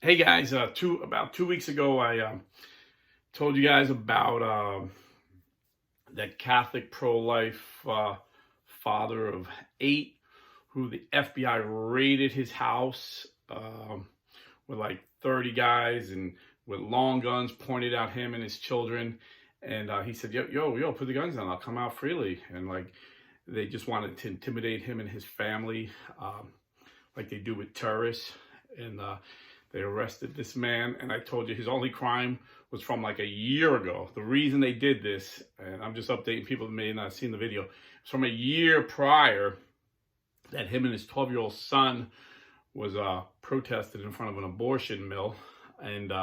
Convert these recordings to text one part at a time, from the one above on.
Hey guys, about 2 weeks ago, I told you guys about that Catholic pro-life father of 8, who the FBI raided his house with like 30 guys and with long guns pointed at him and his children. And he said, yo, put the guns down. I'll come out freely. And like they just wanted to intimidate him and his family, like they do with terrorists. And they arrested this man, and I told you his only crime was from like a year ago. The reason they did this, and I'm just updating people that may not have seen the video, it's from a year prior that him and his 12-year-old son was protested in front of an abortion mill, and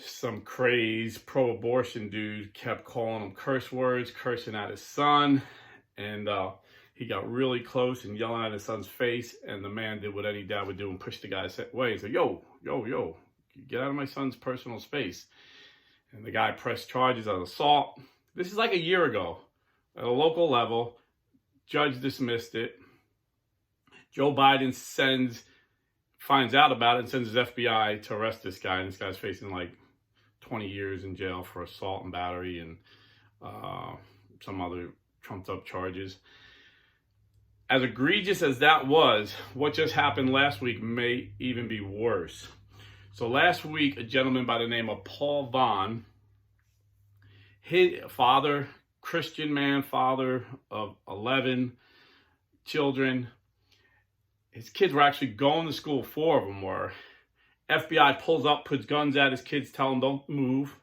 some crazed pro-abortion dude kept calling him curse words, cursing at his son, and he got really close and yelling at his son's face, and the man did what any dad would do and pushed the guy away. He said, yo, get out of my son's personal space. And the guy pressed charges of assault. This is like a year ago at a local level. Judge dismissed it. Joe Biden finds out about it and sends his FBI to arrest this guy. And this guy's facing like 20 years in jail for assault and battery and some other trumped up charges. As egregious as that was, what just happened last week may even be worse. So last week, a gentleman by the name of Paul Vaughn, his father, Christian man, father of 11 children. His kids were actually going to school, 4 of them were. FBI pulls up, puts guns at his kids, tell them don't move.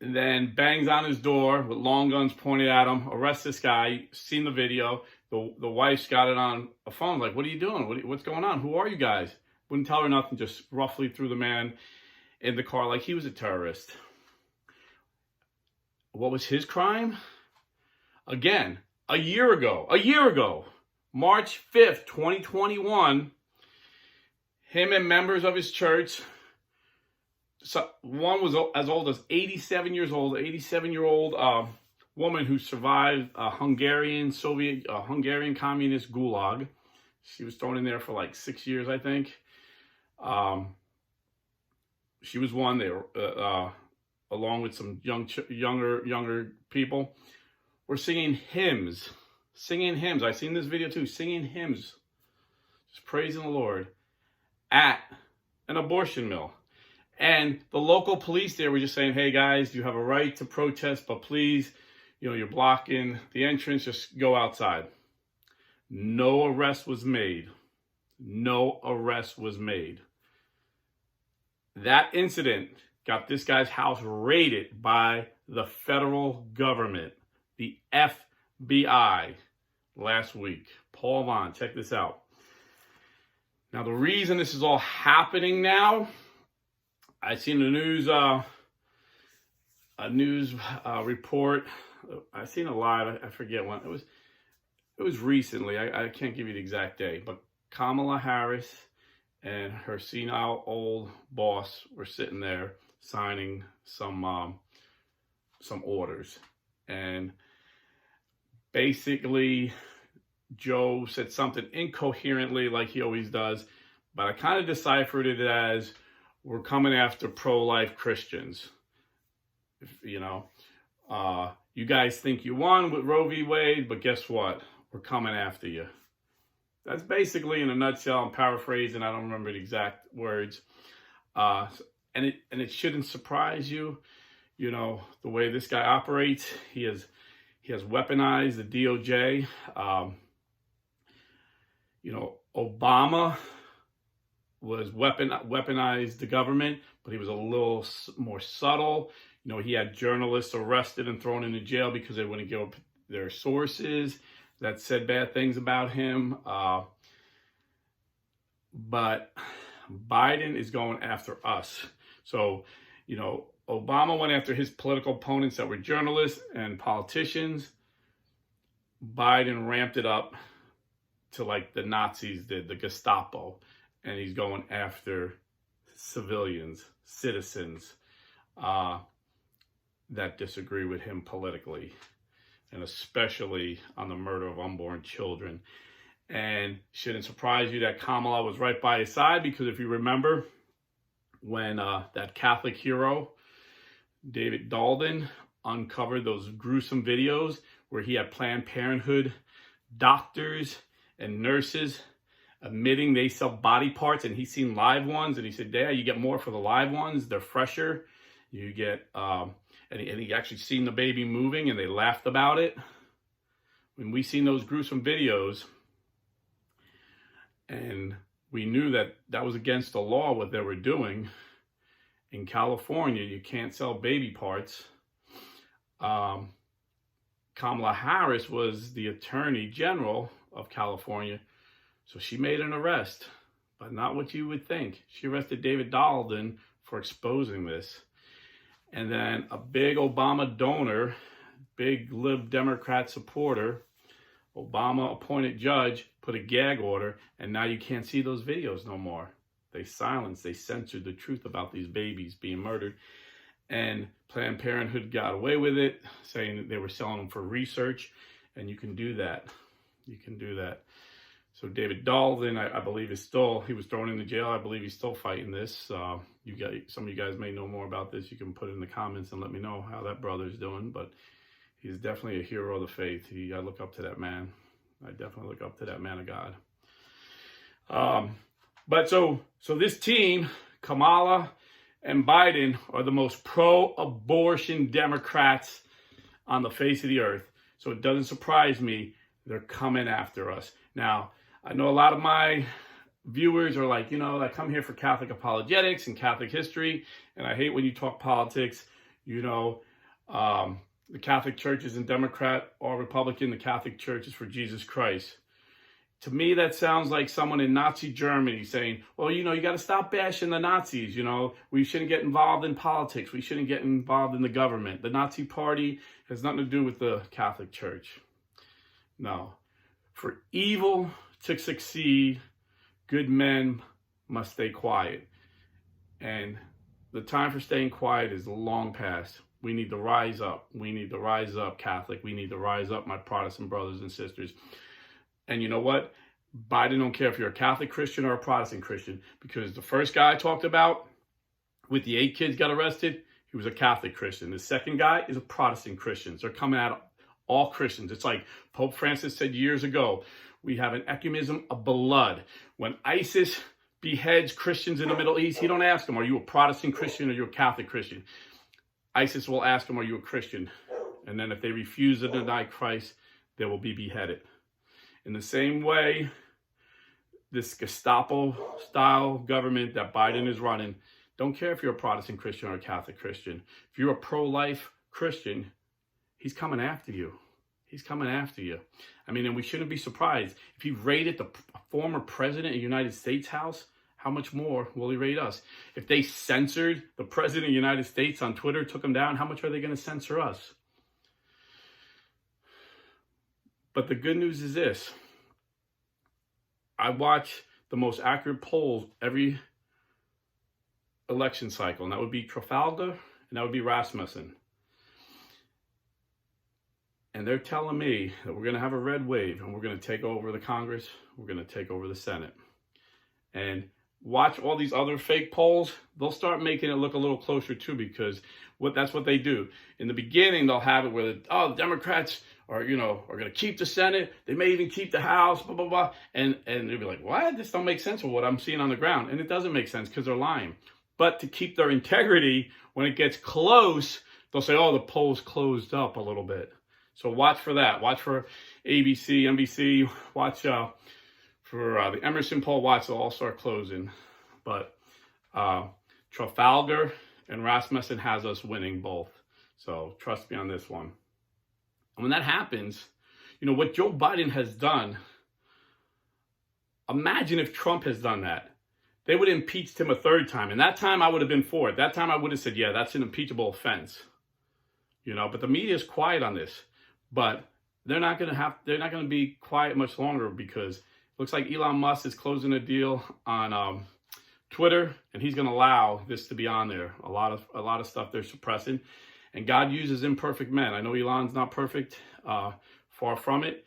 And then bangs on his door with long guns pointed at him, arrests this guy. Seen the video. The wife's got it on a phone, like, what are you doing? What's going on? Who are you guys? Wouldn't tell her nothing, just roughly threw the man in the car like he was a terrorist. What was his crime? Again, a year ago, March 5th, 2021, him and members of his church, so one was as old as 87 years old, 87-year-old woman who survived a Hungarian communist gulag. She was thrown in there for like 6 years, I think. She was one. They were, along with some younger people, were singing hymns. I've seen this video too. Singing hymns, just praising the Lord at an abortion mill. And the local police there were just saying, hey guys, you have a right to protest, but please, you're blocking the entrance, just go outside. No arrest was made. That incident got this guy's house raided by the federal government, the F.B.I, last week. Paul Vaughn, check this out. Now, the reason this is all happening now, I seen the news, a news report. I seen a lot. I forget when it was recently. I can't give you the exact day, but Kamala Harris and her senile old boss were sitting there signing some orders, and basically Joe said something incoherently like he always does, but I kind of deciphered it as, we're coming after pro-life Christians. You guys think you won with Roe v. Wade, but guess what? We're coming after you. That's basically, in a nutshell. I'm paraphrasing. I don't remember the exact words. And it shouldn't surprise you. The way this guy operates. He has weaponized the DOJ. Obama was weaponized the government, but he was a little more subtle. He had journalists arrested and thrown into jail because they wouldn't give up their sources that said bad things about him. But Biden is going after us. So, Obama went after his political opponents that were journalists and politicians. Biden ramped it up to like the Nazis did, the Gestapo. And he's going after civilians, citizens that disagree with him politically, and especially on the murder of unborn children. And shouldn't surprise you that Kamala was right by his side, because if you remember when that Catholic hero, David Dalton, uncovered those gruesome videos where he had Planned Parenthood doctors and nurses admitting they sell body parts, and he's seen live ones, and he said, "Dad, you get more for the live ones. They're fresher. You get," and he actually seen the baby moving, and they laughed about it. When we seen those gruesome videos, and we knew that that was against the law, what they were doing in California, you can't sell baby parts. Kamala Harris was the Attorney General of California, so she made an arrest, but not what you would think. She arrested David Dalton for exposing this. And then a big Obama donor, big Lib Democrat supporter, Obama-appointed judge, put a gag order, and now you can't see those videos no more. They silenced, they censored the truth about these babies being murdered. And Planned Parenthood got away with it, saying that they were selling them for research, and you can do that. You can do that. So David Dalton, I believe, is still, he was thrown into jail. I believe he's still fighting this. Some of you guys may know more about this. You can put it in the comments and let me know how that brother's doing. But he's definitely a hero of the faith. I look up to that man. I definitely look up to that man of God. But so this team, Kamala and Biden, are the most pro-abortion Democrats on the face of the earth. So it doesn't surprise me they're coming after us. Now, I know a lot of my viewers are like, I come here for Catholic apologetics and Catholic history, and I hate when you talk politics. The Catholic Church isn't Democrat or Republican. The Catholic Church is for Jesus Christ. To me, that sounds like someone in Nazi Germany saying, well, you got to stop bashing the Nazis. We shouldn't get involved in politics. We shouldn't get involved in the government. The Nazi Party has nothing to do with the Catholic Church. No. For evil to succeed, good men must stay quiet. And the time for staying quiet is long past. We need to rise up. We need to rise up, Catholic. We need to rise up, my Protestant brothers and sisters. And you know what? Biden don't care if you're a Catholic Christian or a Protestant Christian, because the first guy I talked about with the 8 kids got arrested, he was a Catholic Christian. The second guy is a Protestant Christian. They're coming at all Christians. It's like Pope Francis said years ago, we have an ecumenism of blood. When ISIS beheads Christians in the Middle East, he don't ask them, are you a Protestant Christian or are you a Catholic Christian? ISIS will ask them, are you a Christian? And then if they refuse to deny Christ, they will be beheaded. In the same way, this Gestapo-style government that Biden is running, don't care if you're a Protestant Christian or a Catholic Christian. If you're a pro-life Christian, he's coming after you. He's coming after you. And we shouldn't be surprised. If he raided the former president of the United States house, how much more will he raid us? If they censored the president of the United States on Twitter, took him down, how much are they going to censor us? But the good news is this. I watch the most accurate polls every election cycle, and that would be Trafalgar, and that would be Rasmussen. And they're telling me that we're going to have a red wave, and we're going to take over the Congress, we're going to take over the Senate. And watch all these other fake polls. They'll start making it look a little closer too, because that's what they do. In the beginning, they'll have it where, the Democrats are going to keep the Senate. They may even keep the House, blah, blah, blah. And they'll be like, what? This don't make sense with what I'm seeing on the ground. And it doesn't make sense because they're lying. But to keep their integrity, when it gets close, they'll say, the polls closed up a little bit. So watch for that. Watch for ABC, NBC. Watch for the Emerson poll. Watch, they'll all start closing. But Trafalgar and Rasmussen has us winning both. So trust me on this one. And when that happens, what Joe Biden has done, imagine if Trump has done that. They would have impeached him a third time. And that time I would have been for it. That time I would have said, yeah, that's an impeachable offense. But the media is quiet on this. But they're not going to be quiet much longer, because it looks like Elon Musk is closing a deal on Twitter, and he's going to allow this to be on there. A lot of stuff they're suppressing. And God uses imperfect men. I know Elon's not perfect, far from it.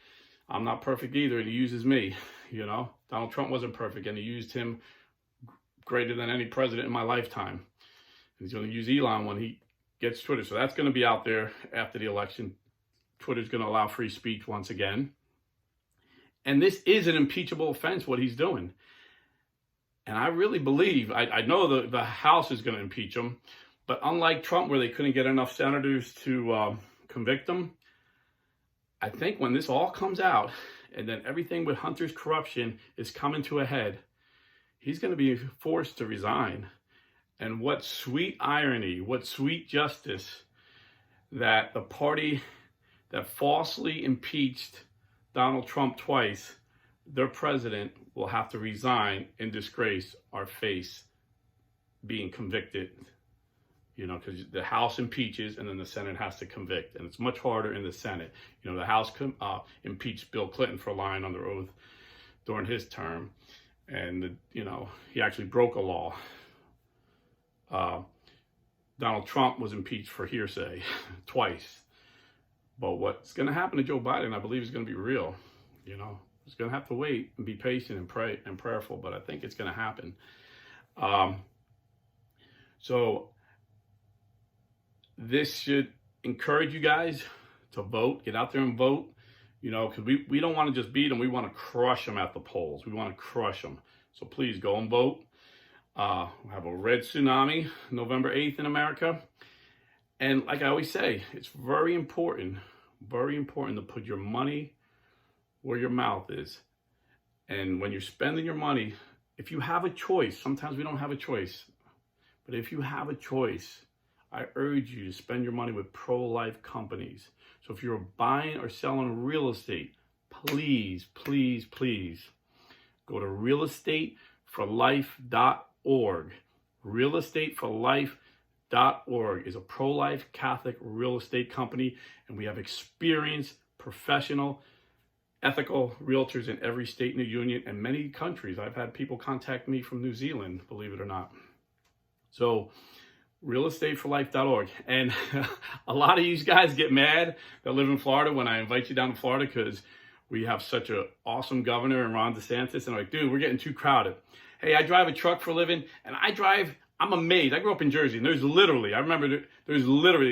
I'm not perfect either, and he uses me. You know, Donald Trump wasn't perfect, and he used him greater than any president in my lifetime. And he's going to use Elon when he gets Twitter. So that's going to be out there after the election. Twitter's going to allow free speech once again. And this is an impeachable offense, what he's doing. And I really believe, I know the House is going to impeach him, but unlike Trump, where they couldn't get enough senators to convict him, I think when this all comes out, and then everything with Hunter's corruption is coming to a head, he's going to be forced to resign. And what sweet irony, what sweet justice that the party that falsely impeached Donald Trump twice, their president will have to resign in disgrace or face being convicted. You know, because the House impeaches and then the Senate has to convict. And it's much harder in the Senate. You know, the House impeached Bill Clinton for lying under oath during his term. And, you know, he actually broke a law. Donald Trump was impeached for hearsay twice. But what's going to happen to Joe Biden, I believe, is going to be real. You know, he's going to have to wait and be patient and pray and prayerful. But I think it's going to happen. So this should encourage you guys to vote. Get out there and vote. You know, because we don't want to just beat them. We want to crush them at the polls. We want to crush them. So please go and vote. We'll have a red tsunami November 8th in America. And like I always say, it's very important to put your money where your mouth is. And when you're spending your money, if you have a choice, sometimes we don't have a choice, but if you have a choice, I urge you to spend your money with pro-life companies. So if you're buying or selling real estate, please, please, please go to realestateforlife.org. Realestateforlife.org is a pro-life Catholic real estate company, and we have experienced, professional, ethical realtors in every state in the union and many countries. I've had people contact me from New Zealand, believe it or not. So realestateforlife.org. And a lot of you guys get mad that live in Florida when I invite you down to Florida because we have such an awesome governor and Ron DeSantis. And I'm like, dude, we're getting too crowded. Hey, I drive a truck for a living, and I'm amazed. I grew up in Jersey, and there's literally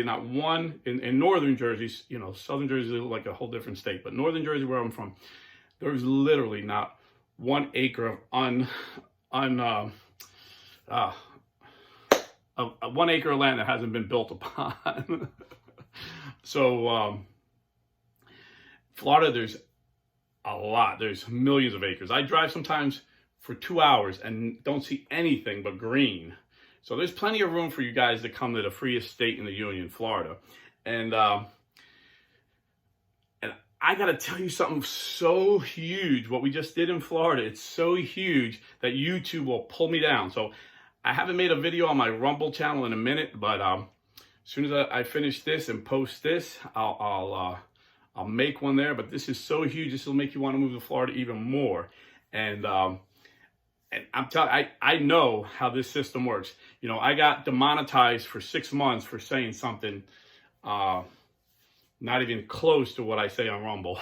not one in northern Jersey, you know, southern Jersey is like a whole different state, but northern Jersey, where I'm from, there's literally not 1 acre of 1 acre of land that hasn't been built upon. So Florida, there's a lot. There's millions of acres. I drive sometimes for 2 hours and don't see anything but green. So there's plenty of room for you guys to come to the freest state in the union, Florida. And I got to tell you something so huge. What we just did in Florida, it's so huge that YouTube will pull me down. So I haven't made a video on my Rumble channel in a minute, but as soon as I finish this and post this, I'll make one there. But this is so huge, this will make you want to move to Florida even more. And I'm telling, I know how this system works. You know, I got demonetized for 6 months for saying something not even close to what I say on Rumble.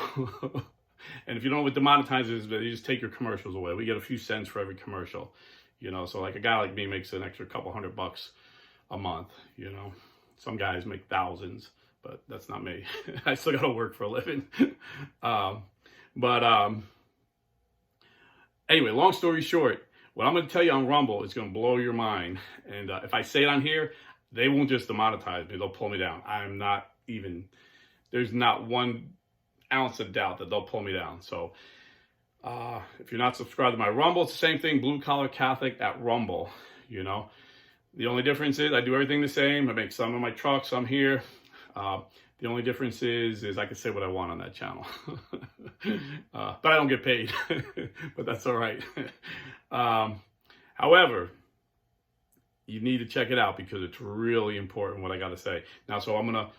And if you don't know what demonetized is, you just take your commercials away. We get a few cents for every commercial. You know, so like a guy like me makes an extra couple $100 a month, you know. Some guys make thousands, but that's not me. I still got to work for a living. Anyway, long story short, what I'm going to tell you on Rumble is going to blow your mind. And if I say it on here, they won't just demonetize me. They'll pull me down. There's not 1 ounce of doubt that they'll pull me down. So if you're not subscribed to my Rumble, it's the same thing, Blue Collar Catholic at Rumble, you know. The only difference is I do everything the same. I make some in my truck, some here. The only difference is I can say what I want on that channel. But I don't get paid. But that's all right. However, you need to check it out because it's really important what I got to say. Now, so I'm going to,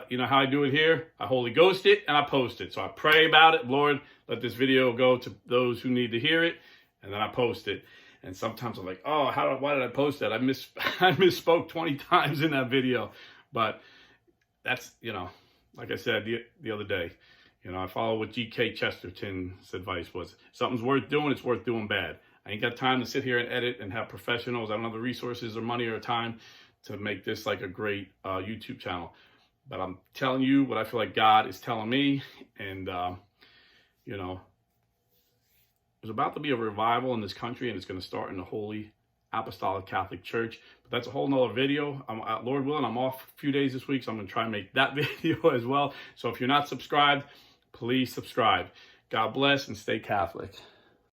you know how I do it here? I Holy Ghost it and I post it. So I pray about it. Lord, let this video go to those who need to hear it. And then I post it. And sometimes I'm like, oh, why did I post that? I misspoke 20 times in that video. But that's, you know, like I said the other day, You know, I follow what G.K. Chesterton's advice was. Something's worth doing, it's worth doing bad. I ain't got time to sit here and edit and have professionals. I don't have the resources or money or time to make this like a great YouTube channel. But I'm telling you what I feel like God is telling me. And, you know, there's about to be a revival in this country, and it's going to start in the Holy Apostolic Catholic Church. But that's a whole nother video. Lord willing, I'm off a few days this week, so I'm going to try and make that video as well. So if you're not subscribed, please subscribe. God bless and stay Catholic.